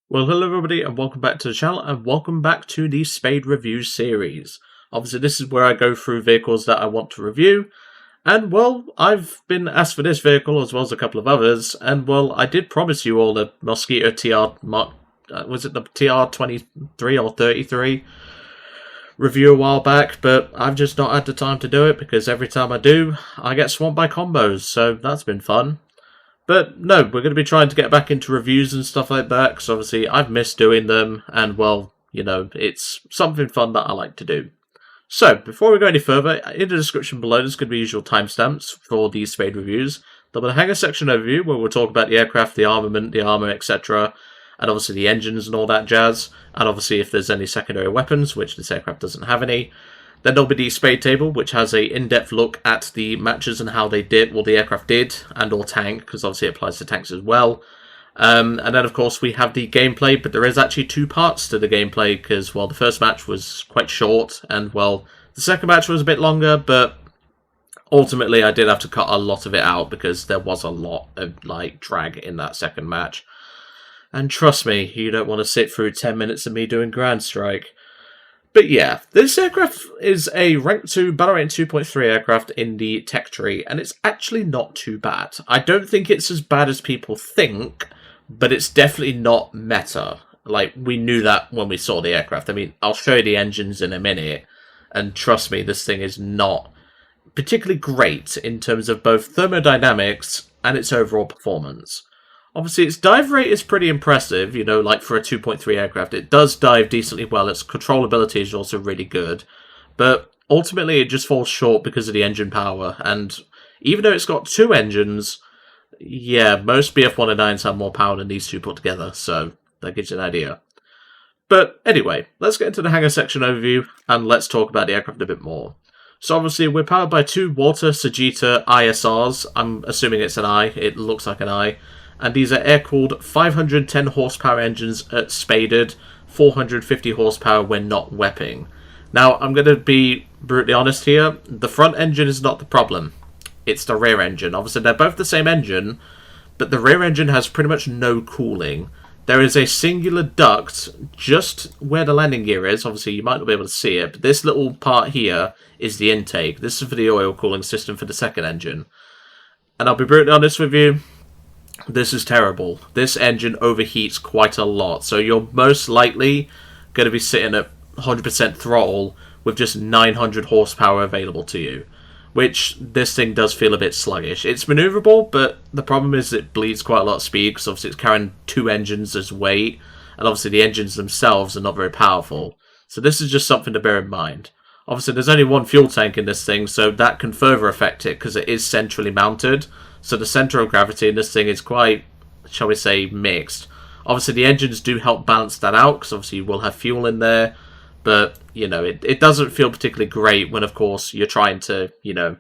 Well, hello everybody, and welcome back to the channel, and welcome back to the Spade Review series. Obviously, this is where I go through vehicles that I want to review, and well, I've been asked for this vehicle as well as a couple of others, and well, I did promise you all a Mosquito TR Mark, was it the TR-23 or 33 review a while back, but I've just not had the time to do it because every time I do, I get swamped by combos, so that's been fun. But no, we're going to be trying to get back into reviews and stuff like that, because obviously I've missed doing them, and well, you know, it's something fun that I like to do. So, before we go any further, in the description below there's going to be usual timestamps for these Spade reviews. There'll be a Hangar section overview where we'll talk about the aircraft, the armament, the armour, etc., and obviously the engines and all that jazz, and obviously if there's any secondary weapons, which this aircraft doesn't have any. Then there'll be the Spade Table, which has a in-depth look at the matches and how they did, what the aircraft did, and or tank, because obviously it applies to tanks as well. And then, of course, we have the gameplay, but there is actually two parts to the gameplay, because, well, the first match was quite short, and, well, the second match was a bit longer, but ultimately I did have to cut a lot of it out, because there was a lot of, like, drag in that second match. And trust me, you don't want to sit through 10 minutes of me doing Grand Strike. But yeah, this aircraft is a Rank 2 Battle Rating 2.3 aircraft in the tech tree, and it's actually not too bad. I don't think it's as bad as people think, but it's definitely not meta. Like, we knew that when we saw the aircraft. I mean, I'll show you the engines in a minute, and trust me, this thing is not particularly great in terms of both thermodynamics and its overall performance. Obviously, its dive rate is pretty impressive, you know, like for a 2.3 aircraft. It does dive decently well. Its controllability is also really good. But ultimately, it just falls short because of the engine power. And even though it's got two engines, yeah, most BF-109s have more power than these two put together. So that gives you an idea. But anyway, let's get into the hangar section overview and let's talk about the aircraft a bit more. So obviously, we're powered by two Walter Sagitta ISRs. I'm assuming it's an I. It looks like an I. And these are air-cooled 510 horsepower engines at spaded, 450 horsepower when not wepping. Now, I'm going to be brutally honest here. The front engine is not the problem. It's the rear engine. Obviously, they're both the same engine, but the rear engine has pretty much no cooling. There is a singular duct just where the landing gear is. Obviously, you might not be able to see it, but this little part here is the intake. This is for the oil cooling system for the second engine. And I'll be brutally honest with you. This is terrible. This engine overheats quite a lot, so you're most likely going to be sitting at 100% throttle with just 900 horsepower available to you, which this thing does feel a bit sluggish. It's maneuverable, but the problem is it bleeds quite a lot of speed because obviously it's carrying two engines as weight, and obviously the engines themselves are not very powerful. So this is just something to bear in mind. Obviously there's only one fuel tank in this thing, so that can further affect it because it is centrally mounted. So the centre of gravity in this thing is quite, shall we say, mixed. Obviously, the engines do help balance that out, because obviously you will have fuel in there. But, you know, it doesn't feel particularly great when, of course, you're trying to, you know,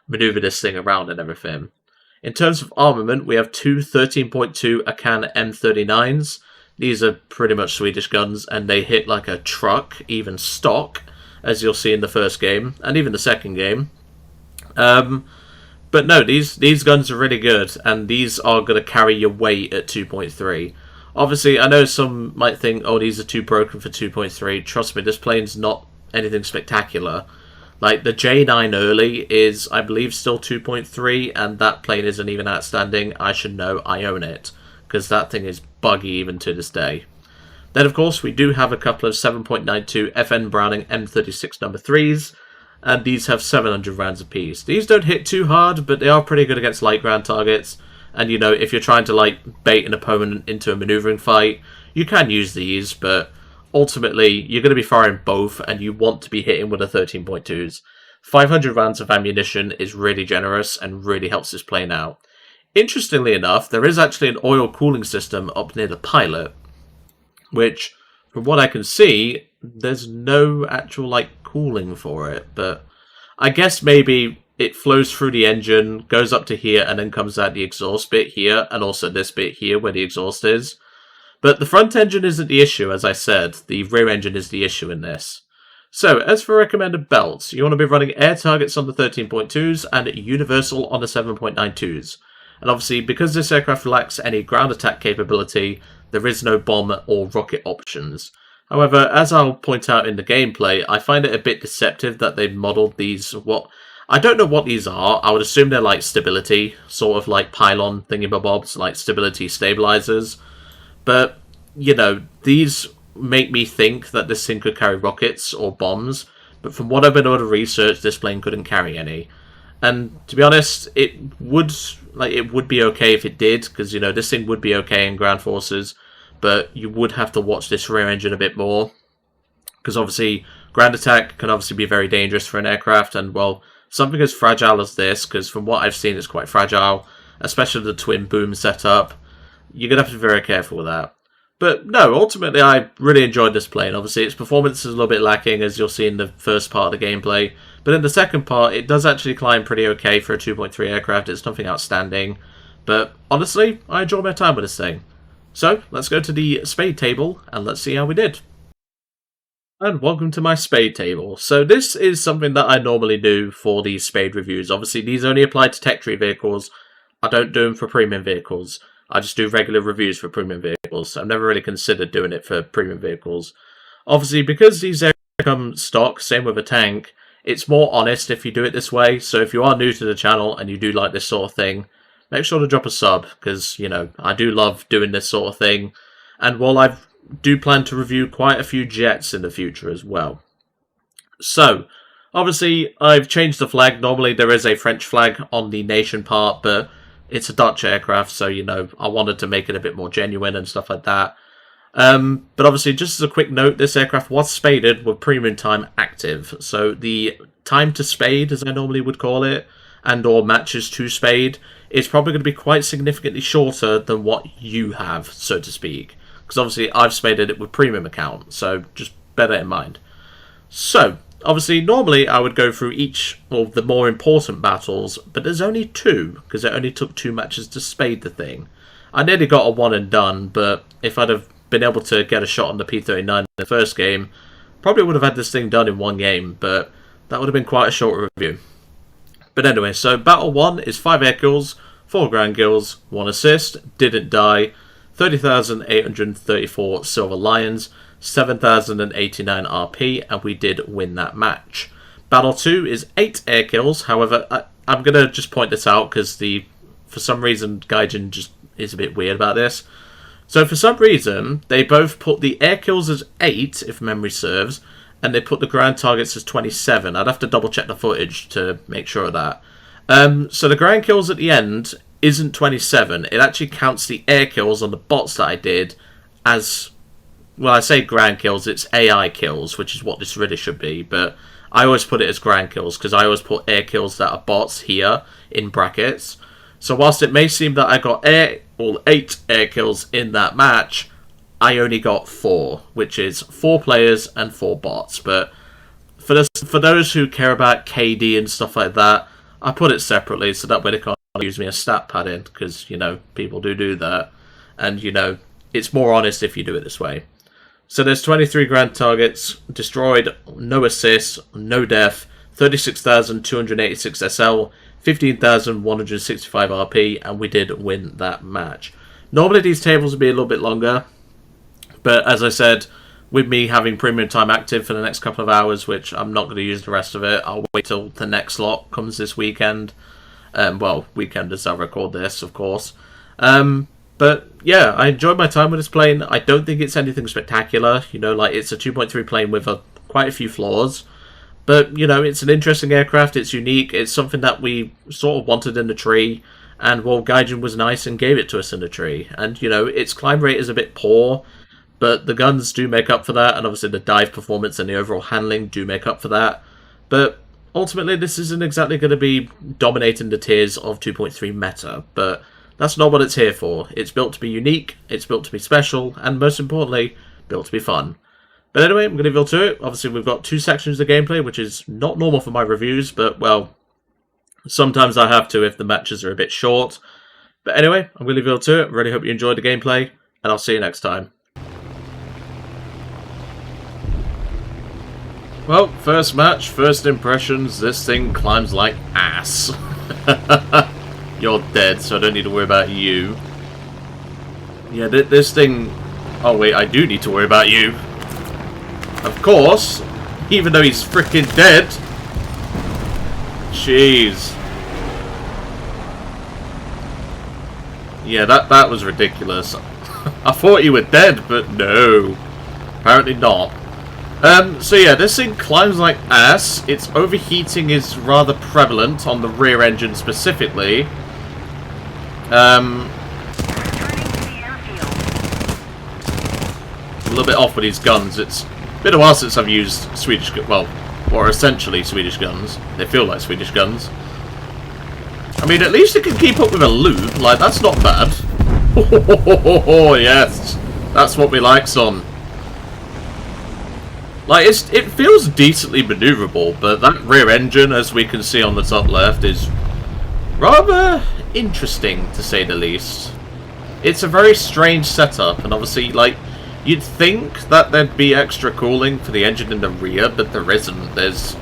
manoeuvre this thing around and everything. In terms of armament, we have two 13.2 Akan M39s. These are pretty much Swedish guns, and they hit like a truck, even stock, as you'll see in the first game, and even the second game. But no, these guns are really good, and these are going to carry your weight at 2.3. Obviously, I know some might think, oh, these are too broken for 2.3. Trust me, this plane's not anything spectacular. Like, the J9 early is, I believe, still 2.3, and that plane isn't even outstanding. I should know, I own it, because that thing is buggy even to this day. Then, of course, we do have a couple of 7.92 FN Browning M36 number 3s, and these have 700 rounds apiece. These don't hit too hard, but they are pretty good against light ground targets. And, you know, if you're trying to, like, bait an opponent into a maneuvering fight, you can use these, but ultimately, you're going to be firing both, and you want to be hitting with the 13.2s. 500 rounds of ammunition is really generous and really helps this plane out. Interestingly enough, there is actually an oil cooling system up near the pilot, which, from what I can see, there's no actual, like, cooling for it, but I guess maybe it flows through the engine, goes up to here, and then comes out the exhaust bit here, and also this bit here where the exhaust is. But the front engine isn't the issue, as I said. The rear engine is the issue in this. So, as for recommended belts, you want to be running air targets on the 13.2s and universal on the 7.92s. And obviously, because this aircraft lacks any ground attack capability, there is no bomb or rocket options. However, as I'll point out in the gameplay, I find it a bit deceptive that they've modelled these, I don't know what these are. I would assume they're like stability, sort of like pylon thingamabobs, like stability stabilizers. But, you know, these make me think that this thing could carry rockets or bombs. But from what I've been able to research, this plane couldn't carry any. And to be honest, it would be okay if it did, because, you know, this thing would be okay in ground forces. But you would have to watch this rear engine a bit more, because obviously ground attack can obviously be very dangerous for an aircraft, and well, something as fragile as this, because from what I've seen it's quite fragile, especially the twin boom setup, you're going to have to be very careful with that. But no, ultimately I really enjoyed this plane. Obviously its performance is a little bit lacking, as you'll see in the first part of the gameplay, but in the second part it does actually climb pretty okay for a 2.3 aircraft. It's nothing outstanding, but honestly I enjoyed my time with this thing. So, let's go to the Spade Table, and let's see how we did. And welcome to my Spade Table. So this is something that I normally do for these Spade reviews. Obviously, these only apply to Tech Tree vehicles. I don't do them for premium vehicles. I just do regular reviews for premium vehicles. I've never really considered doing it for premium vehicles. Obviously, because these aircraft come stock, same with a tank, it's more honest if you do it this way. So if you are new to the channel and you do like this sort of thing, make sure to drop a sub, because, you know, I do love doing this sort of thing. And while I do plan to review quite a few jets in the future as well. So, obviously, I've changed the flag. Normally there is a French flag on the nation part, but it's a Dutch aircraft, so, you know, I wanted to make it a bit more genuine and stuff like that. But obviously, just as a quick note, this aircraft was spaded with premium time active. So the time to spade, as I normally would call it, and or matches to spade, is probably going to be quite significantly shorter than what you have, so to speak. Because obviously I've spaded it with premium account, so just bear that in mind. So, obviously normally I would go through each of the more important battles, but there's only two, because it only took 2 matches to spade the thing. I nearly got a one and done, but if I'd have been able to get a shot on the P-39 in the first game, probably would have had this thing done in 1 game, but that would have been quite a short review. But anyway, so Battle 1 is 5 air kills, 4 ground kills, 1 assist, didn't die, 30,834 Silver Lions, 7,089 RP, and we did win that match. Battle 2 is 8 air kills, however, I'm going to just point this out because for some reason Gaijin just is a bit weird about this. So for some reason, they both put the air kills as 8, if memory serves, and they put the ground targets as 27. I'd have to double check the footage to make sure of that. So the ground kills at the end isn't 27. It actually counts the air kills on the bots that I did as, well, I say ground kills, it's AI kills, which is what this really should be, but I always put it as ground kills because I always put air kills that are bots here in brackets. So whilst it may seem that I got 8 air kills in that match, I only got 4, which is 4 players and 4 bots. But for those who care about KD and stuff like that, I put it separately so that way they can't use me as stat padding, because, you know, people do that. And, you know, it's more honest if you do it this way. So there's 23 ground targets, destroyed, no assists, no death, 36,286 SL, 15,165 RP, and we did win that match. Normally these tables would be a little bit longer, but as I said, with me having premium time active for the next couple of hours, which I'm not going to use the rest of it, I'll wait till the next slot comes this weekend. Well, weekend as I record this, of course. But yeah, I enjoyed my time with this plane. I don't think it's anything spectacular. You know, like, it's a 2.3 plane with quite a few flaws. But, you know, it's an interesting aircraft. It's unique. It's something that we sort of wanted in the tree. And, well, Gaijin was nice and gave it to us in the tree. And, you know, its climb rate is a bit poor, but the guns do make up for that. And obviously the dive performance and the overall handling do make up for that. But ultimately, this isn't exactly going to be dominating the tiers of 2.3 meta. But that's not what it's here for. It's built to be unique, it's built to be special, and most importantly, built to be fun. But anyway, I'm going to go to it. Obviously, we've got 2 sections of gameplay, which is not normal for my reviews, but, well, sometimes I have to if the matches are a bit short. But anyway, I'm going to go to it. Really hope you enjoyed the gameplay, and I'll see you next time. Well, first match, first impressions, this thing climbs like ass. You're dead, so I don't need to worry about you. Yeah, this thing Oh wait, I do need to worry about you. Of course, even though he's freaking dead. Jeez. Yeah, that was ridiculous. I thought you were dead, but no. Apparently not. So yeah, this thing climbs like ass. Its overheating is rather prevalent on the rear engine specifically. A little bit off with these guns. It's been a while since I've used Swedish, well, or essentially Swedish guns. They feel like Swedish guns. I mean, at least it can keep up with a loop. Like, that's not bad. Oh, yes. That's what we like, son. Like, it feels decently maneuverable, but that rear engine, as we can see on the top left, is rather interesting, to say the least. It's a very strange setup, and obviously, like, you'd think that there'd be extra cooling for the engine in the rear, but there isn't. There's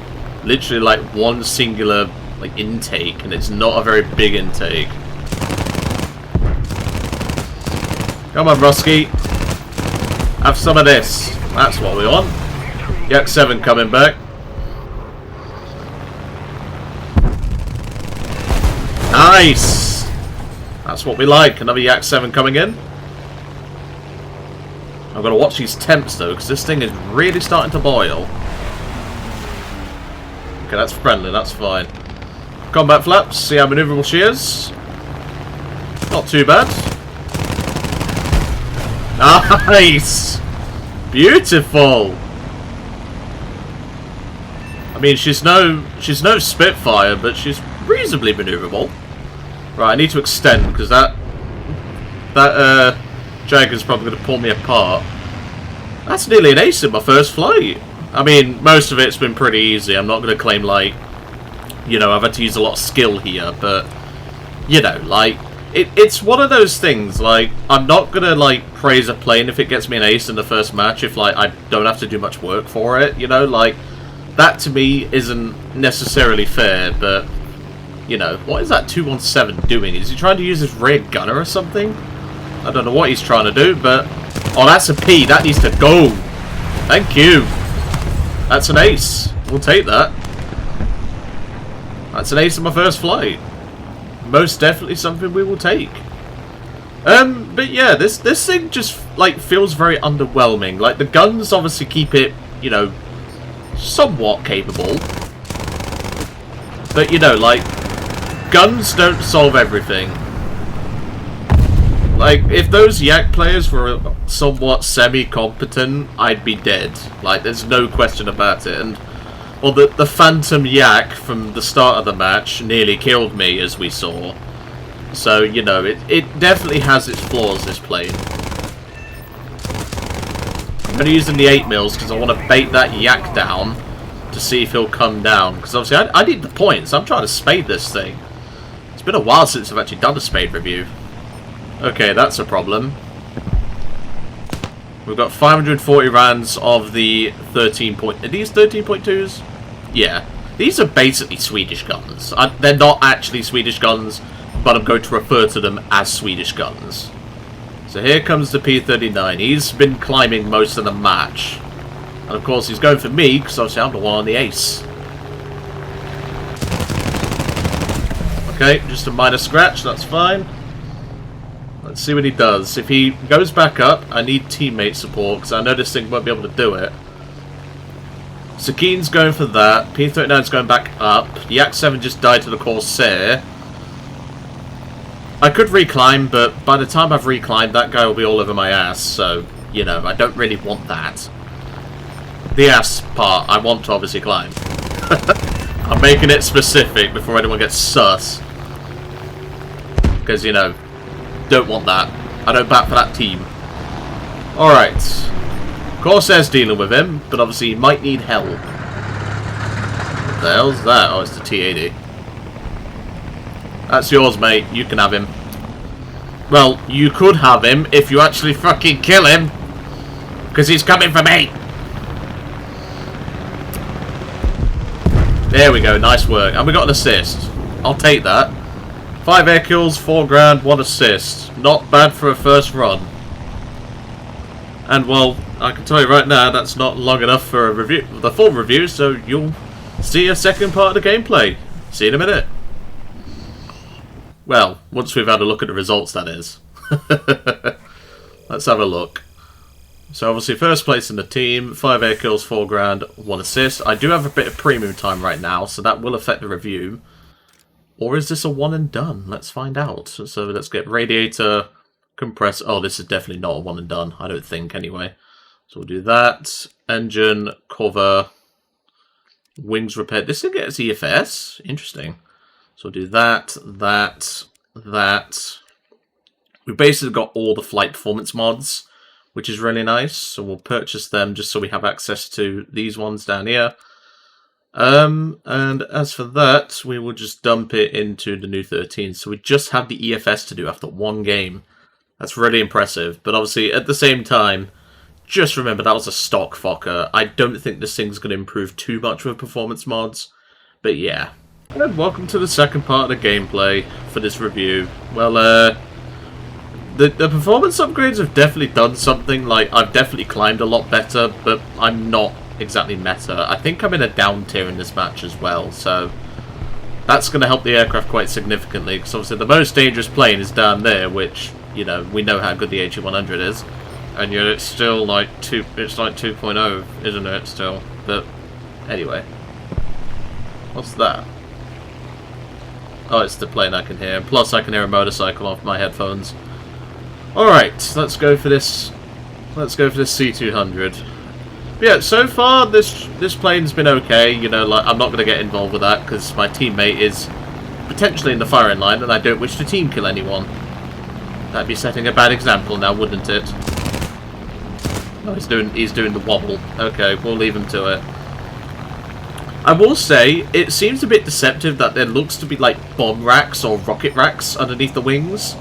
literally, like, one singular, like, intake, and it's not a very big intake. Come on, Rusky. Have some of this. That's what we want. Yak 7 coming back. Nice! That's what we like. Another Yak 7 coming in. I've got to watch these temps though, because this thing is really starting to boil. Okay, that's friendly, that's fine. Combat flaps, see how maneuverable she is. Not too bad. Nice! Beautiful! I mean, she's no Spitfire, but she's reasonably maneuverable. Right, I need to extend, because that Jager's probably going to pull me apart. That's nearly an ace in my first flight. I mean, most of it's been pretty easy. I'm not going to claim, like, you know, I've had to use a lot of skill here, but, you know, like, it's one of those things, like, I'm not going to, like, praise a plane if it gets me an ace in the first match if, like, I don't have to do much work for it, you know, like, that to me isn't necessarily fair, but, you know, what is that 217 doing? Is he trying to use his rear gunner or something? I don't know what he's trying to do, but... Oh, that's a P. That needs to go. Thank you. That's an ace. We'll take that. That's an ace in my first flight. Most definitely something we will take. But yeah, this thing just, like, feels very underwhelming. Like, the guns obviously keep it, you know, somewhat capable. But, you know, like, guns don't solve everything. Like, if those Yak players were somewhat semi-competent, I'd be dead. Like, there's no question about it. And, well, the Phantom Yak from the start of the match nearly killed me, as we saw. So, you know, it definitely has its flaws, this plane. I'm going to use the 8mm because I want to bait that Yak down to see if he'll come down. Because obviously I need the points. I'm trying to spade this thing. It's been a while since I've actually done a spade review. Okay, that's a problem. We've got 540 rounds of the 13 point... Are these 13.2s? Yeah. These are basically Swedish guns. They're not actually Swedish guns, but I'm going to refer to them as Swedish guns. So here comes the P39. He's been climbing most of the match. And of course he's going for me, because obviously I'm the one on the ace. Okay, just a minor scratch, that's fine. Let's see what he does. If he goes back up, I need teammate support, because I know this thing won't be able to do it. Sakine's going for that. P39's going back up. Yak 7 just died to the Corsair. I could reclimb, but by the time I've reclimbed, that guy will be all over my ass, so, you know, I don't really want that. The ass part, I want to obviously climb. I'm making it specific before anyone gets sus. Because, you know, don't want that. I don't bat for that team. Alright. Corsair's dealing with him, but obviously he might need help. What the hell's that? Oh, it's the T-80. That's yours, mate. You can have him. Well, you could have him if you actually fucking kill him. Because he's coming for me. There we go. Nice work. And we got an assist. I'll take that. 5 air kills, 4 ground, 1 assist. Not bad for a first run. And well, I can tell you right now, that's not long enough for a review, the full review, so you'll see a second part of the gameplay. See you in a minute. Well, once we've had a look at the results, that is. Let's have a look. So obviously first place in the team, 5 air kills, 4 grand, 1 assist. I do have a bit of premium time right now, so that will affect the review. Or is this a one and done? Let's find out. So let's get radiator, compressor. Oh, this is definitely not a one and done. I don't think anyway. So we'll do that. Engine, cover, wings repair. This thing gets EFS. Interesting. So we'll do that, that. We basically got all the flight performance mods, which is really nice. So we'll purchase them just so we have access to these ones down here. And as for that, we will just dump it into the new 13. So we just have the EFS to do after one game. That's really impressive. But obviously, at the same time, just remember that was a stock Fokker. I don't think this thing's going to improve too much with performance mods. But yeah. And welcome to the second part of the gameplay for this review. Well, the performance upgrades have definitely done something. Like, I've definitely climbed a lot better, but I'm not exactly meta. I think I'm in a down tier in this match as well, so that's going to help the aircraft quite significantly, because obviously the most dangerous plane is down there, which, you know, we know how good the HE-100 is, and yet it's still like it's like 2.0, isn't it, still? But anyway, what's that? Oh, it's the plane I can hear, and plus I can hear a motorcycle off my headphones. Alright, let's go for this. Let's go for this C-200. Yeah, so far this plane's been okay. You know, like, I'm not going to get involved with that because my teammate is potentially in the firing line, and I don't wish to team kill anyone. That'd be setting a bad example now, wouldn't it? Oh, he's doing the wobble. Okay, we'll leave him to it. I will say, it seems a bit deceptive that there looks to be like bomb racks or rocket racks underneath the wings.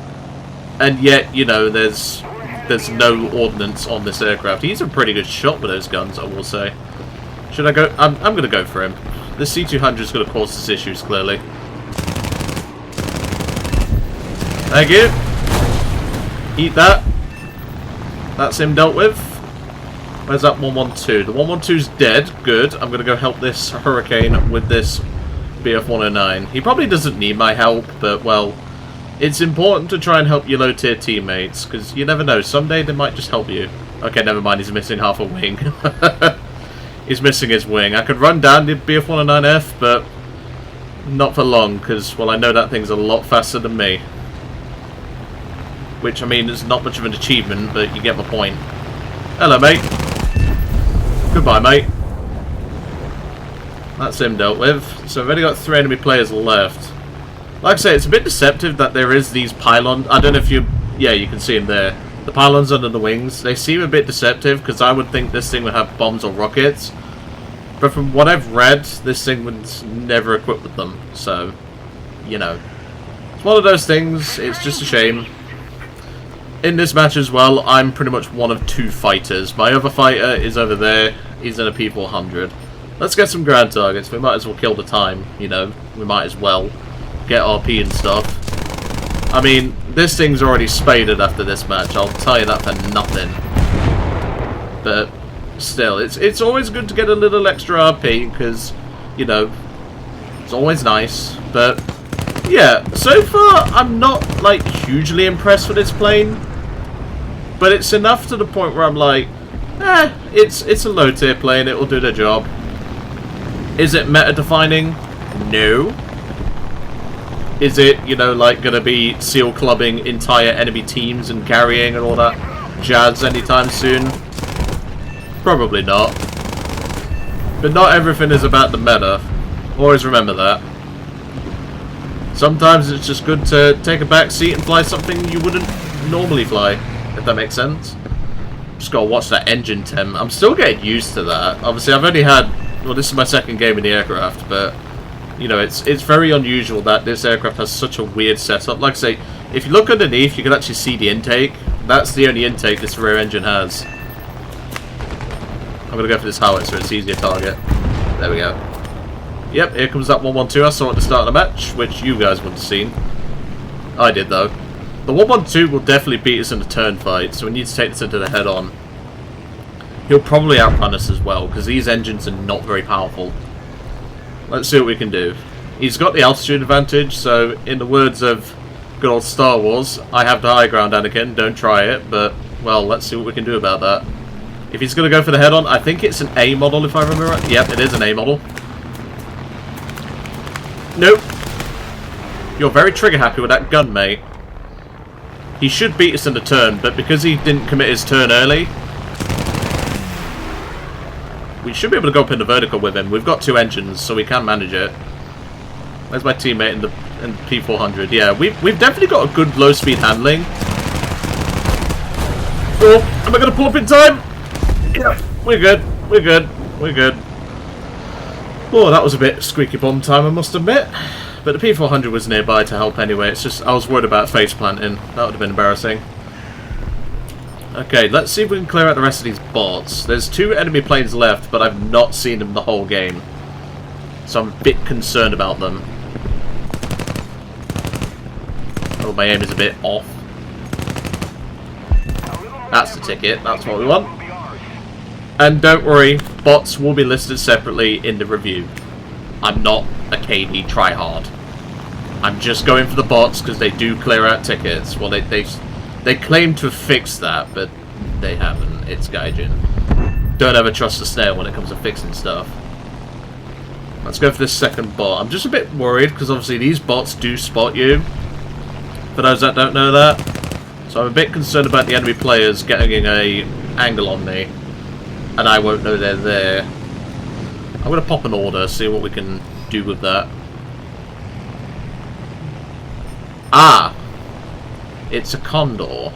And yet, you know, there's no ordnance on this aircraft. He's a pretty good shot with those guns, I will say. Should I go? I'm going to go for him. The C-200 is going to cause us issues, clearly. Thank you. Eat that. That's him dealt with. Where's that 112? The 112's dead. Good. I'm going to go help this Hurricane with this BF-109. He probably doesn't need my help, but, well, it's important to try and help your low-tier teammates, because you never know, someday they might just help you. Okay, never mind, he's missing half a wing. He's missing his wing. I could run down the BF-109F, but not for long, because, well, I know that thing's a lot faster than me. Which, I mean, is not much of an achievement, but you get my point. Hello, mate. Goodbye, mate. That's him dealt with. So I've only got 3 enemy players left. Like I say, it's a bit deceptive that there is these pylons. I don't know if you... Yeah, you can see them there. The pylons under the wings. They seem a bit deceptive, because I would think this thing would have bombs or rockets. But from what I've read, this thing was never equipped with them. So, you know. It's one of those things. It's just a shame. In this match as well, I'm pretty much one of 2 fighters. My other fighter is over there. He's in a P-400. Let's get some ground targets. We might as well kill the time, you know. We might as well get RP and stuff. I mean, this thing's already spaded after this match, I'll tell you that for nothing. But still, it's always good to get a little extra RP, because, you know, it's always nice. But yeah, so far I'm not like hugely impressed with this plane, but it's enough to the point where I'm like, it's a low tier plane, it will do the job. Is it meta defining? No. Is it, you know, like, going to be seal clubbing entire enemy teams and carrying and all that jazz anytime soon? Probably not. But not everything is about the meta. Always remember that. Sometimes it's just good to take a back seat and fly something you wouldn't normally fly, if that makes sense. Just gotta watch that engine temp. I'm still getting used to that. Obviously, I've only had... Well, this is my second game in the aircraft, but... You know, it's very unusual that this aircraft has such a weird setup. Like I say, if you look underneath, you can actually see the intake. That's the only intake this rear engine has. I'm going to go for this howitzer, it's easier target. There we go. Yep, here comes that 112 I saw at the start of the match, which you guys wouldn't have seen. I did, though. The 112 will definitely beat us in a turn fight, so we need to take this into the head-on. he'll probably outrun us as well, because these engines are not very powerful. Let's see what we can do. He's got the altitude advantage, so in the words of good old Star Wars, I have the high ground, Anakin, don't try it, but, well, let's see what we can do about that. If he's going to go for the head-on, I think it's an A model, if I remember right. Yep, it is an A model. Nope. You're very trigger-happy with that gun, mate. He should beat us in the turn, but because he didn't commit his turn early, we should be able to go up in the vertical with him. We've got 2 engines, so we can manage it. Where's my teammate in the P400? Yeah, we've definitely got a good low-speed handling. Oh, am I going to pull up in time? Yeah, we're good. We're good. We're good. Oh, that was a bit squeaky bum time, I must admit. But the P400 was nearby to help anyway. It's just I was worried about face planting. That would have been embarrassing. Okay, let's see if we can clear out the rest of these bots. There's 2 enemy planes left, but I've not seen them the whole game. So I'm a bit concerned about them. Oh, my aim is a bit off. That's the ticket. That's what we want. And don't worry, bots will be listed separately in the review. I'm not a KD tryhard. I'm just going for the bots because they do clear out tickets. Well, they claim to have fixed that, but they haven't. It's Gaijin. Don't ever trust the snail when it comes to fixing stuff. Let's go for this second bot. I'm just a bit worried because obviously these bots do spot you. For those that don't know that. So I'm a bit concerned about the enemy players getting a angle on me. And I won't know they're there. I'm going to pop an order, see what we can do with that. Ah! It's a Condor.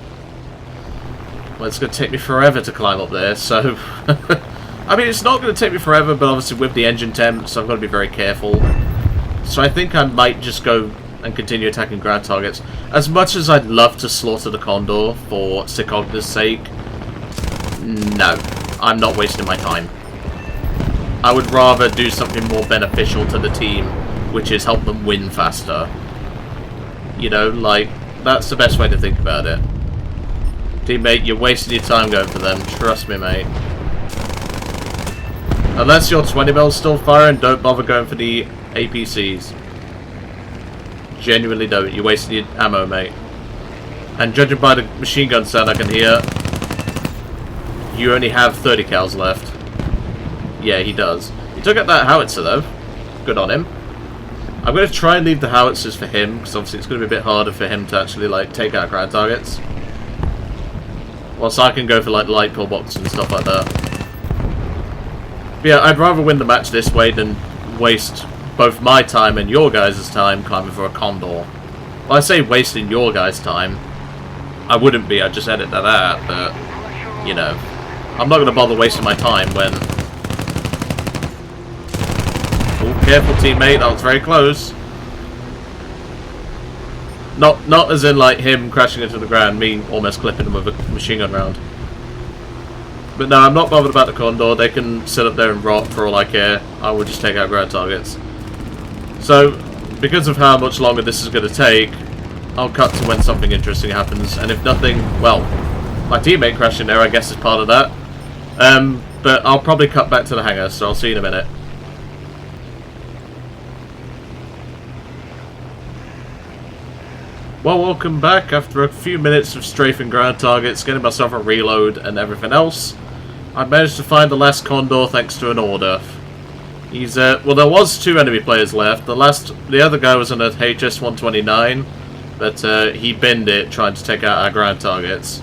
Well, it's going to take me forever to climb up there, so... I mean, it's not going to take me forever, but obviously with the engine temps, I've got to be very careful. So I think I might just go and continue attacking ground targets. As much as I'd love to slaughter the Condor for Sikogna's sake, no. I'm not wasting my time. I would rather do something more beneficial to the team, which is help them win faster. You know, like, that's the best way to think about it. Teammate, you're wasting your time going for them. Trust me, mate. Unless your 20mm still firing, don't bother going for the APCs. Genuinely don't. You're wasting your ammo, mate. And judging by the machine gun sound I can hear, you only have 30 cals left. Yeah, he does. He took out that howitzer, though. Good on him. I'm going to try and leave the howitzers for him, because obviously it's going to be a bit harder for him to actually, like, take out ground targets. Whilst I can go for, like, light pillboxes and stuff like that. But yeah, I'd rather win the match this way than waste both my time and your guys' time climbing for a Condor. Well, I say wasting your guys' time. I wouldn't be, I'd just edit that out, but, you know. I'm not going to bother wasting my time when... Oh, careful, teammate. That was very close. Not as in, like, him crashing into the ground, me almost clipping him with a machine gun round. But no, I'm not bothered about the Condor. They can sit up there and rot for all I care. I will just take out ground targets. So, because of how much longer this is going to take, I'll cut to when something interesting happens. And if nothing, well, my teammate crashed in there, I guess is part of that. But I'll probably cut back to the hangar, so I'll see you in a minute. Well, welcome back. After a few minutes of strafing ground targets, getting myself a reload and everything else, I managed to find the last Condor thanks to an order. He's, well, there was 2 enemy players left. The other guy was on a HS-129, but he binned it trying to take out our ground targets.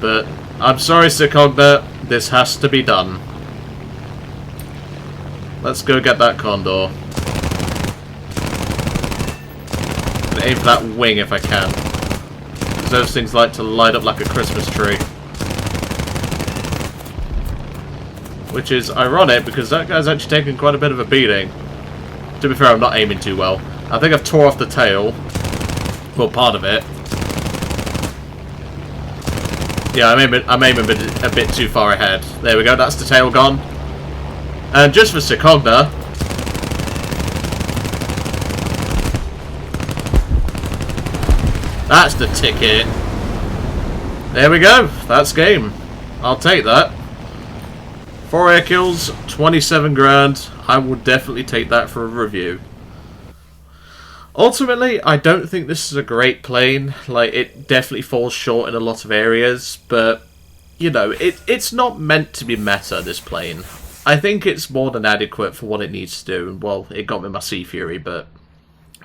But I'm sorry, Sikogna, this has to be done. Let's go get that Condor. Aim for that wing if I can. Because those things like to light up like a Christmas tree. Which is ironic because that guy's actually taken quite a bit of a beating. To be fair, I'm not aiming too well. I think I've tore off the tail. Well, part of it. Yeah, I'm aiming a bit too far ahead. There we go, that's the tail gone. And just for Sikogna, that's the ticket. There we go. That's game. I'll take that. 4 air kills, 27 grand. I will definitely take that for a review. Ultimately, I don't think this is a great plane. Like, it definitely falls short in a lot of areas, but, you know, it's not meant to be meta, this plane. I think it's more than adequate for what it needs to do. Well, it got me my Sea Fury, but,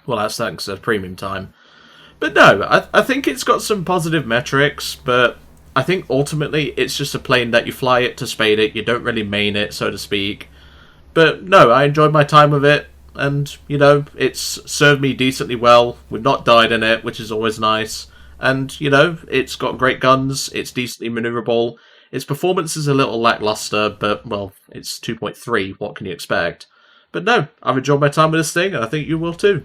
well, that's thanks to premium time. But no, I think it's got some positive metrics, but I think ultimately it's just a plane that you fly it to spade it, you don't really main it, so to speak. But no, I enjoyed my time with it, and, you know, it's served me decently well. We've not died in it, which is always nice. And, you know, it's got great guns, it's decently maneuverable. Its performance is a little lackluster, but, well, it's 2.3, what can you expect? But no, I've enjoyed my time with this thing, and I think you will too.